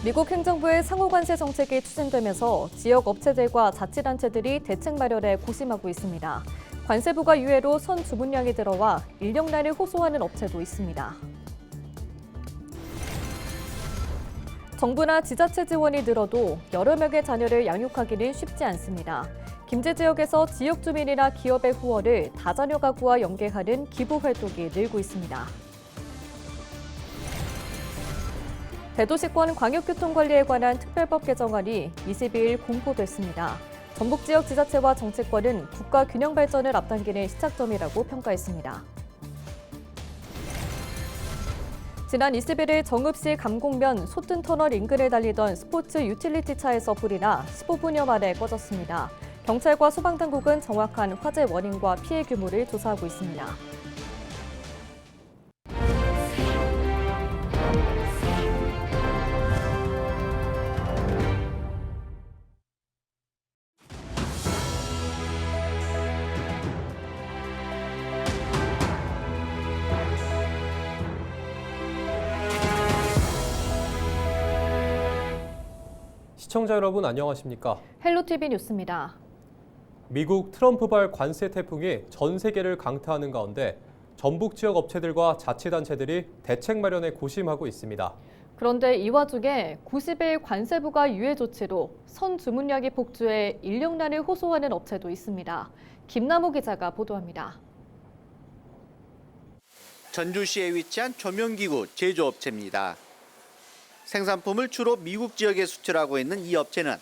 미국 행정부의 상호관세 정책이 추진되면서 지역 업체들과 자치단체들이 대책 마련에 고심하고 있습니다. 관세부가 유예로 선 주문량이 들어와 인력난을 호소하는 업체도 있습니다. 정부나 지자체 지원이 늘어도 여러 명의 자녀를 양육하기는 쉽지 않습니다. 김제 지역에서 지역 주민이나 기업의 후원을 다자녀 가구와 연계하는 기부 활동이 늘고 있습니다. 대도시권 광역교통관리에 관한 특별법 개정안이 22일 공포됐습니다. 전북 지역 지자체와 정치권은 국가 균형 발전을 앞당기는 시작점이라고 평가했습니다. 지난 21일 정읍시 감곡면 소뜬터널 인근을 달리던 스포츠 유틸리티 차에서 불이 나 15분여 만에 꺼졌습니다. 경찰과 소방당국은 정확한 화재 원인과 피해 규모를 조사하고 있습니다. 시청자 여러분 안녕하십니까? 헬로티비 뉴스입니다. 미국 트럼프발 관세 태풍이 전 세계를 강타하는 가운데 전북 지역 업체들과 자치단체들이 대책 마련에 고심하고 있습니다. 그런데 이 와중에 90일 관세부가 유예 조치로 선 주문량이 폭주해 인력난을 호소하는 업체도 있습니다. 김남호 기자가 보도합니다. 전주시에 위치한 조명기구 제조업체입니다. 생산품을 주로 미국 지역에 수출하고 있는 이 업체는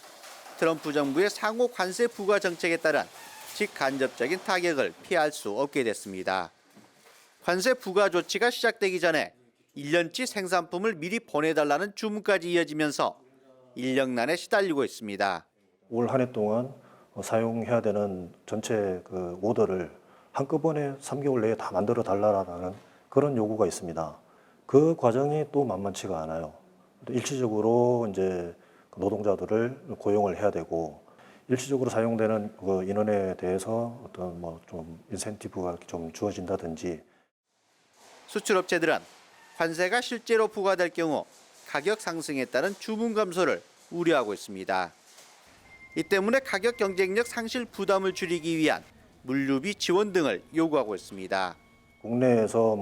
트럼프 정부의 상호 관세 부과 정책에 따른 직간접적인 타격을 피할 수 없게 됐습니다. 관세 부과 조치가 시작되기 전에 1년치 생산품을 미리 보내달라는 주문까지 이어지면서 인력난에 시달리고 있습니다. 올 한 해 동안 사용해야 되는 전체 오더를 한꺼번에 3개월 내에 다 만들어 달라는 그런 요구가 있습니다. 그 과정이 또 만만치가 않아요. 일시적으로 이제 노동자들을 고용을 해야 되고 일시적으로 사용되는 그 인원에 대해서 어떤 좀 인센티브가 좀 주어진다든지. 수출업체들은 관세가 실제로 부과될 경우 가격 상승에 따른 주문 감소를 우려하고 있습니다. 이 때문에 가격 경쟁력 상실 부담을 줄이기 위한 물류비 지원 등을 요구하고 있습니다. 국내에서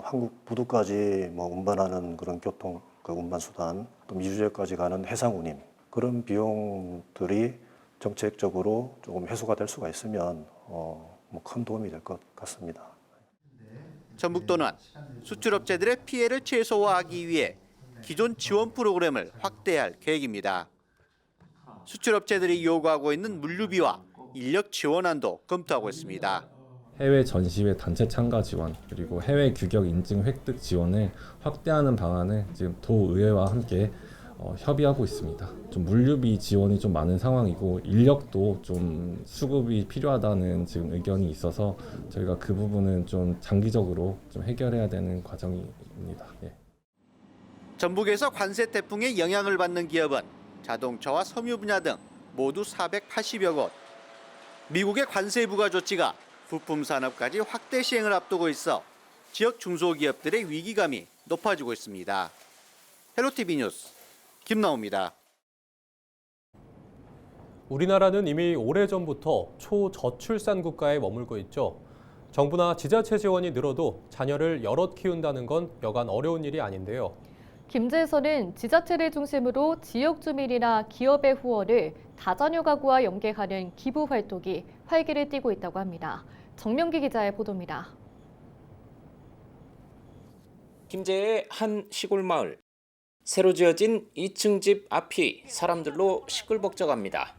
한국 부두까지 운반하는 그런 교통 운반 수단, 또 미주지역까지 가는 해상 운임, 그런 비용들이 정책적으로 조금 해소가 될 수가 있으면 큰 도움이 될 것 같습니다. 전북도는 수출업체들의 피해를 최소화하기 위해 기존 지원 프로그램을 확대할 계획입니다. 수출업체들이 요구하고 있는 물류비와 인력 지원안도 검토하고 있습니다. 해외 전시회 단체 참가 지원, 그리고 해외 규격 인증 획득 지원을 확대하는 방안을 지금 도의회와 함께 협의하고 있습니다. 좀 물류비 지원이 좀 많은 상황이고 인력도 좀 수급이 필요하다는 지금 의견이 있어서 저희가 그 부분은 좀 장기적으로 좀 해결해야 되는 과정입니다. 예. 전북에서 관세 태풍의 영향을 받는 기업은 자동차와 섬유 분야 등 모두 480여 곳. 미국의 관세 부과 조치가 부품 산업까지 확대 시행을 앞두고 있어 지역 중소기업들의 위기감이 높아지고 있습니다. 헬로티비 뉴스 김나호입니다. 우리나라는 이미 오래전부터 초저출산 국가에 머물고 있죠. 정부나 지자체 지원이 늘어도 자녀를 여럿 키운다는 건 여간 어려운 일이 아닌데요. 김제에서는 지자체를 중심으로 지역 주민이나 기업의 후원을 다자녀 가구와 연계하는 기부 활동이 활기를 띠고 있다고 합니다. 정명기 기자의 보도입니다. 김제의 한 시골 마을. 새로 지어진 2층 집 앞이 사람들로 시끌벅적합니다.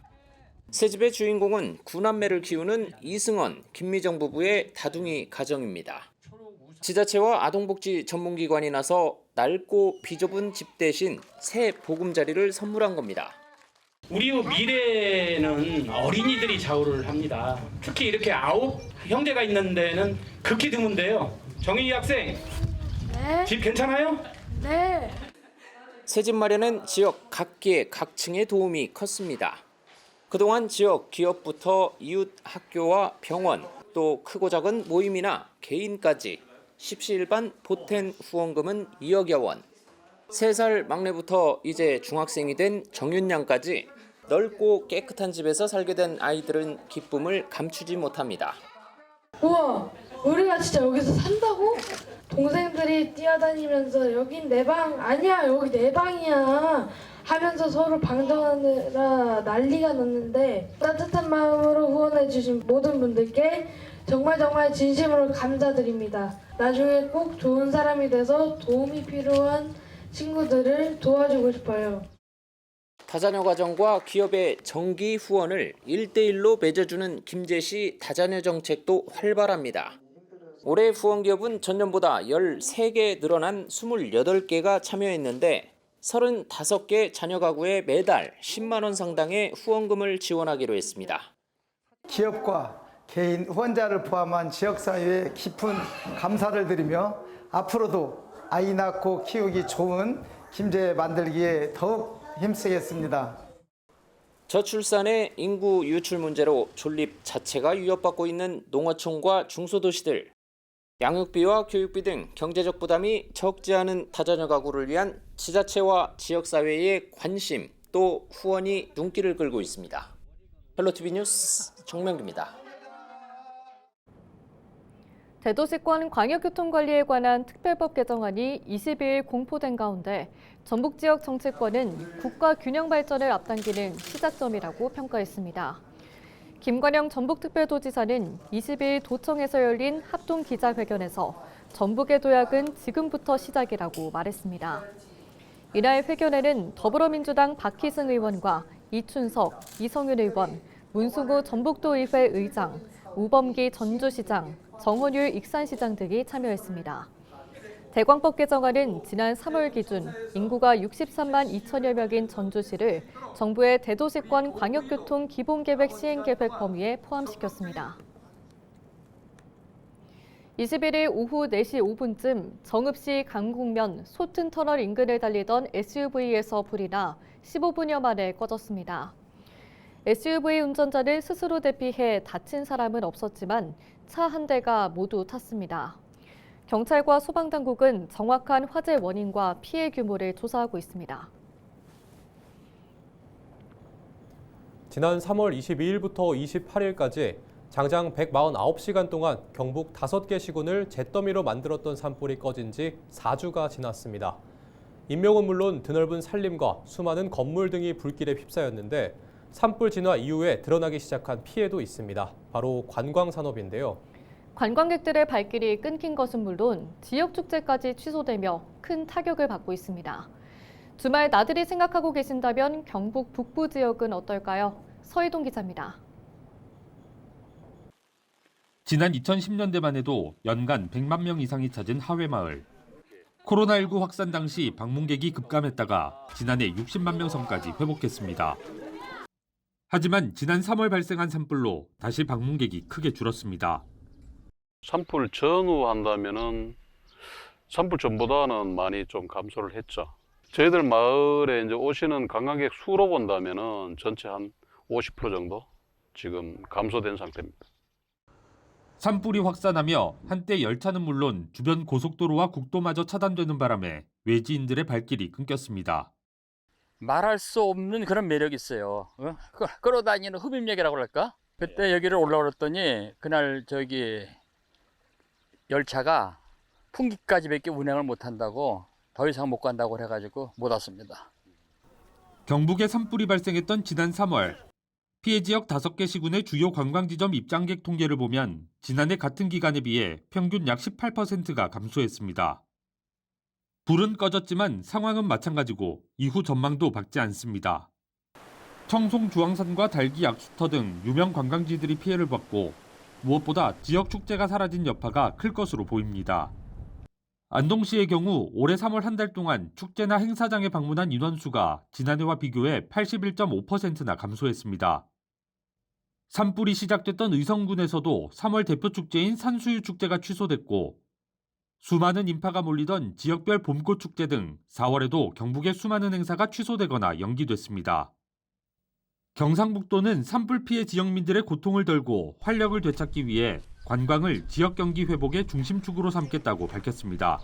새 집의 주인공은 9남매를 키우는 이승원, 김미정 부부의 다둥이 가정입니다. 지자체와 아동복지 전문기관이 나서 낡고 비좁은 집 대신 새 보금자리를 선물한 겁니다. 우리의 미래는 어린이들이 좌우를 합니다. 특히 이렇게 9 형제가 있는 데는 극히 드문데요. 정희 학생, 네. 집 괜찮아요? 네. 새 집 마련은 지역 각계 각층의 도움이 컸습니다. 그동안 지역 기업부터 이웃 학교와 병원, 또 크고 작은 모임이나 개인까지 십시일반 보탬 후원금은 2억여 원. 3살 막내부터 이제 중학생이 된 정윤양까지 넓고 깨끗한 집에서 살게 된 아이들은 기쁨을 감추지 못합니다. 우와, 우리가 진짜 여기서 산다고? 동생들이 뛰어다니면서 여긴 내 방 아니야, 여기 내 방이야 하면서 서로 방정하느라 난리가 났는데 따뜻한 마음으로 후원해주신 모든 분들께 정말 진심으로 감사드립니다. 나중에 꼭 좋은 사람이 돼서 도움이 필요한 친구들을 도와주고 싶어요. 다자녀 가정과 기업의 정기 후원을 1대1로 맺어주는 김제시 다자녀 정책도 활발합니다. 올해 후원 기업은 전년보다 13개 늘어난 28개가 참여했는데 35개 자녀 가구에 매달 10만 원 상당의 후원금을 지원하기로 했습니다. 기업과 개인 후원자를 포함한 지역사회에 깊은 감사를 드리며 앞으로도 아이 낳고 키우기 좋은 김제 만들기에 더욱 힘쓰겠습니다. 저출산의 인구 유출 문제로 존립 자체가 위협받고 있는 농어촌과 중소도시들. 양육비와 교육비 등 경제적 부담이 적지 않은 다자녀 가구를 위한 지자체와 지역사회의 관심 또 후원이 눈길을 끌고 있습니다. 헬로티비 뉴스 정명기입니다. 대도시권 광역교통관리에 관한 특별법 개정안이 22일 공포된 가운데 전북 지역 정치권은 국가 균형 발전을 앞당기는 시작점이라고 평가했습니다. 김관영 전북특별도지사는 22일 도청에서 열린 합동 기자회견에서 전북의 도약은 지금부터 시작이라고 말했습니다. 이날 회견에는 더불어민주당 박희승 의원과 이춘석, 이성윤 의원, 문수구 전북도의회 의장, 우범기 전주시장, 정헌율 익산시장 등이 참여했습니다. 대광법 개정안은 지난 3월 기준 인구가 63만 2천여 명인 전주시를 정부의 대도시권 광역교통 기본계획 시행계획 범위에 포함시켰습니다. 21일 오후 4시 5분쯤 정읍시 강국면 소튼터널 인근을 달리던 SUV에서 불이 나 15분여 만에 꺼졌습니다. SUV 운전자는 스스로 대피해 다친 사람은 없었지만 차 한 대가 모두 탔습니다. 경찰과 소방당국은 정확한 화재 원인과 피해 규모를 조사하고 있습니다. 지난 3월 22일부터 28일까지 장장 149시간 동안 경북 5개 시군을 잿더미로 만들었던 산불이 꺼진 지 4주가 지났습니다. 인명은 물론 드넓은 산림과 수많은 건물 등이 불길에 휩싸였는데 산불 진화 이후에 드러나기 시작한 피해도 있습니다. 바로 관광산업인데요. 관광객들의 발길이 끊긴 것은 물론 지역 축제까지 취소되며 큰 타격을 받고 있습니다. 주말 나들이 생각하고 계신다면 경북 북부 지역은 어떨까요? 서희동 기자입니다. 지난 2010년대만 해도 연간 100만 명 이상이 찾은 하회마을. 코로나19 확산 당시 방문객이 급감했다가 지난해 60만 명 선까지 회복했습니다. 하지만 지난 3월 발생한 산불로 다시 방문객이 크게 줄었습니다. 산불 전후 한다면은 산불 전보다는 많이 좀 감소를 했죠. 저희들 마을에 이제 오시는 관광객 수로 본다면은 전체 한 50% 정도 지금 감소된 상태입니다. 산불이 확산하며 한때 열차는 물론 주변 고속도로와 국도마저 차단되는 바람에 외지인들의 발길이 끊겼습니다. 말할 수 없는 그런 매력이 있어요. 끌어다니는 흡입력이라고 그럴까? 그때 여기를 올라왔더니 그날 저기 열차가 풍기까지밖에 운행을 못한다고 더 이상 못 간다고 해가지고 못 왔습니다. 경북에 산불이 발생했던 지난 3월 피해 지역 5개 시군의 주요 관광지점 입장객 통계를 보면 지난해 같은 기간에 비해 평균 약 18%가 감소했습니다. 불은 꺼졌지만 상황은 마찬가지고 이후 전망도 밝지 않습니다. 청송 주황산과 달기 약수터 등 유명 관광지들이 피해를 받고 무엇보다 지역 축제가 사라진 여파가 클 것으로 보입니다. 안동시의 경우 올해 3월 한 달 동안 축제나 행사장에 방문한 인원수가 지난해와 비교해 81.5%나 감소했습니다. 산불이 시작됐던 의성군에서도 3월 대표 축제인 산수유 축제가 취소됐고 수많은 인파가 몰리던 지역별 봄꽃 축제 등 4월에도 경북의 수많은 행사가 취소되거나 연기됐습니다. 경상북도는 산불 피해 지역민들의 고통을 덜고 활력을 되찾기 위해 관광을 지역 경기 회복의 중심축으로 삼겠다고 밝혔습니다.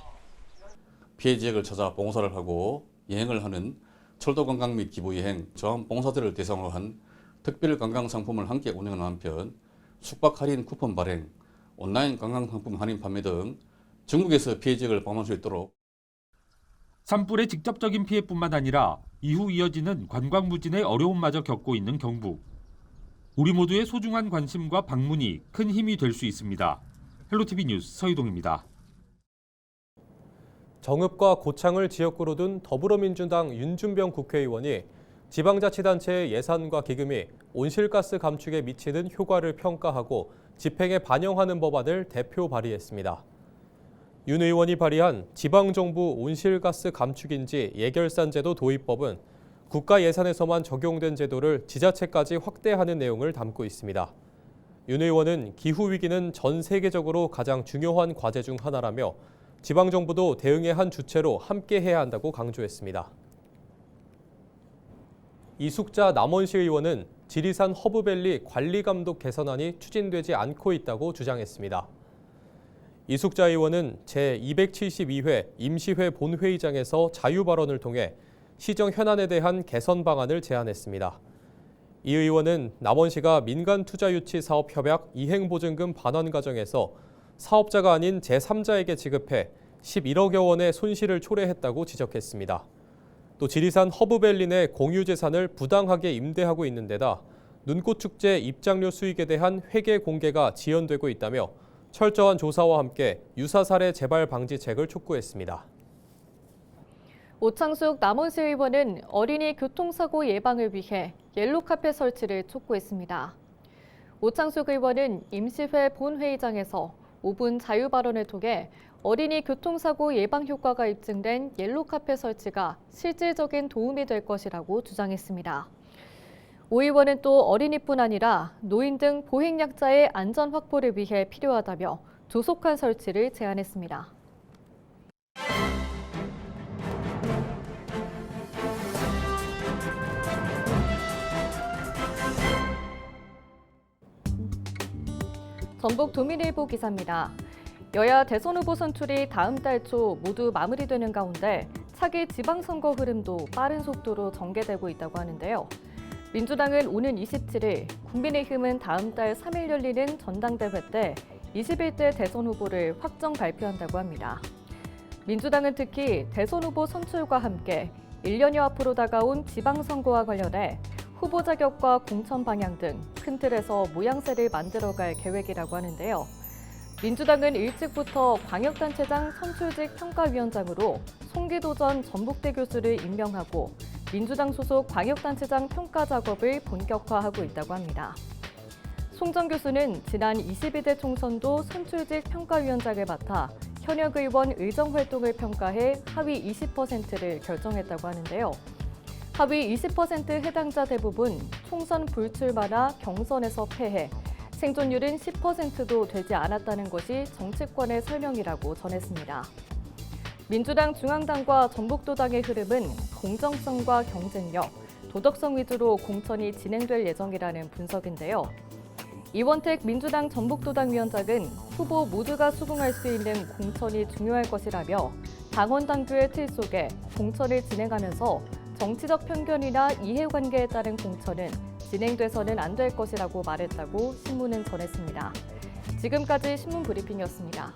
피해 지역을 찾아 봉사를 하고 여행을 하는 철도 관광 및 기부 여행, 자원봉사자를 대상으로 한 특별 관광 상품을 함께 운영하는 한편 숙박 할인 쿠폰 발행, 온라인 관광 상품 할인 판매 등 전국에서 피해 지역을 방문할 수 있도록 산불의 직접적인 피해뿐만 아니라 이후 이어지는 관광 부진의 어려움마저 겪고 있는 경북. 우리 모두의 소중한 관심과 방문이 큰 힘이 될 수 있습니다. 헬로티비 뉴스 서희동입니다. 정읍과 고창을 지역구로 둔 더불어민주당 윤준병 국회의원이 지방자치단체의 예산과 기금이 온실가스 감축에 미치는 효과를 평가하고 집행에 반영하는 법안을 대표 발의했습니다. 윤 의원이 발의한 지방정부 온실가스 감축인지 예결산제도 도입법은 국가 예산에서만 적용된 제도를 지자체까지 확대하는 내용을 담고 있습니다. 윤 의원은 기후위기는 전 세계적으로 가장 중요한 과제 중 하나라며 지방정부도 대응의 한 주체로 함께 해야 한다고 강조했습니다. 이숙자 남원시 의원은 지리산 허브밸리 관리감독 개선안이 추진되지 않고 있다고 주장했습니다. 이숙자 의원은 제272회 임시회 본회의장에서 자유발언을 통해 시정 현안에 대한 개선 방안을 제안했습니다. 이 의원은 남원시가 민간투자유치사업협약 이행보증금 반환 과정에서 사업자가 아닌 제3자에게 지급해 11억여 원의 손실을 초래했다고 지적했습니다. 또 지리산 허브밸리 내 공유재산을 부당하게 임대하고 있는 데다 눈꽃축제 입장료 수익에 대한 회계 공개가 지연되고 있다며 철저한 조사와 함께 유사 사례 재발 방지책을 촉구했습니다. 오창숙 남원시 의원은 어린이 교통사고 예방을 위해 옐로카펫 설치를 촉구했습니다. 오창숙 의원은 임시회 본회의장에서 5분 자유발언을 통해 어린이 교통사고 예방 효과가 입증된 옐로카펫 설치가 실질적인 도움이 될 것이라고 주장했습니다. 오 의원은 또 어린이뿐 아니라 노인 등 보행약자의 안전 확보를 위해 필요하다며 조속한 설치를 제안했습니다. 전북 도민일보 기사입니다. 여야 대선 후보 선출이 다음 달 초 모두 마무리되는 가운데 차기 지방선거 흐름도 빠른 속도로 전개되고 있다고 하는데요. 민주당은 오는 27일, 국민의힘은 다음 달 3일 열리는 전당대회 때 21대 대선 후보를 확정 발표한다고 합니다. 민주당은 특히 대선 후보 선출과 함께 1년여 앞으로 다가온 지방선거와 관련해 후보 자격과 공천 방향 등 큰 틀에서 모양새를 만들어갈 계획이라고 하는데요. 민주당은 일찍부터 광역단체장 선출직 평가위원장으로 송기도 전 전북대 교수를 임명하고 민주당 소속 광역단체장 평가 작업을 본격화하고 있다고 합니다. 송 전 교수는 지난 22대 총선도 선출직 평가위원장을 맡아 현역 의원 의정활동을 평가해 하위 20%를 결정했다고 하는데요. 하위 20% 해당자 대부분 총선 불출마나 경선에서 패해 생존율은 10%도 되지 않았다는 것이 정치권의 설명이라고 전했습니다. 민주당 중앙당과 전북도당의 흐름은 공정성과 경쟁력, 도덕성 위주로 공천이 진행될 예정이라는 분석인데요. 이원택 민주당 전북도당 위원장은 후보 모두가 수긍할 수 있는 공천이 중요할 것이라며 당원 당규의 틀 속에 공천을 진행하면서 정치적 편견이나 이해관계에 따른 공천은 진행돼서는 안 될 것이라고 말했다고 신문은 전했습니다. 지금까지 신문 브리핑이었습니다.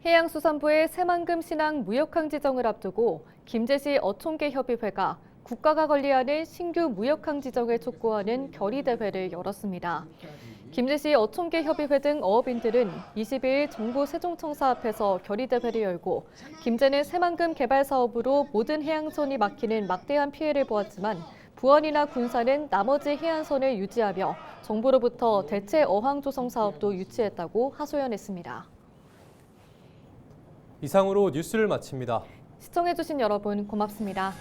해양수산부의 새만금 신항 무역항 지정을 앞두고 김제시 어촌계협의회가 국가가 관리하는 신규 무역항 지정을 촉구하는 결의대회를 열었습니다. 김제시 어촌계협의회 등 어업인들은 22일 정부 세종청사 앞에서 결의대회를 열고 김제는 새만금 개발 사업으로 모든 해양선이 막히는 막대한 피해를 보았지만 부안이나 군사는 나머지 해안선을 유지하며 정부로부터 대체 어항 조성 사업도 유치했다고 하소연했습니다. 이상으로 뉴스를 마칩니다. 시청해주신 여러분 고맙습니다.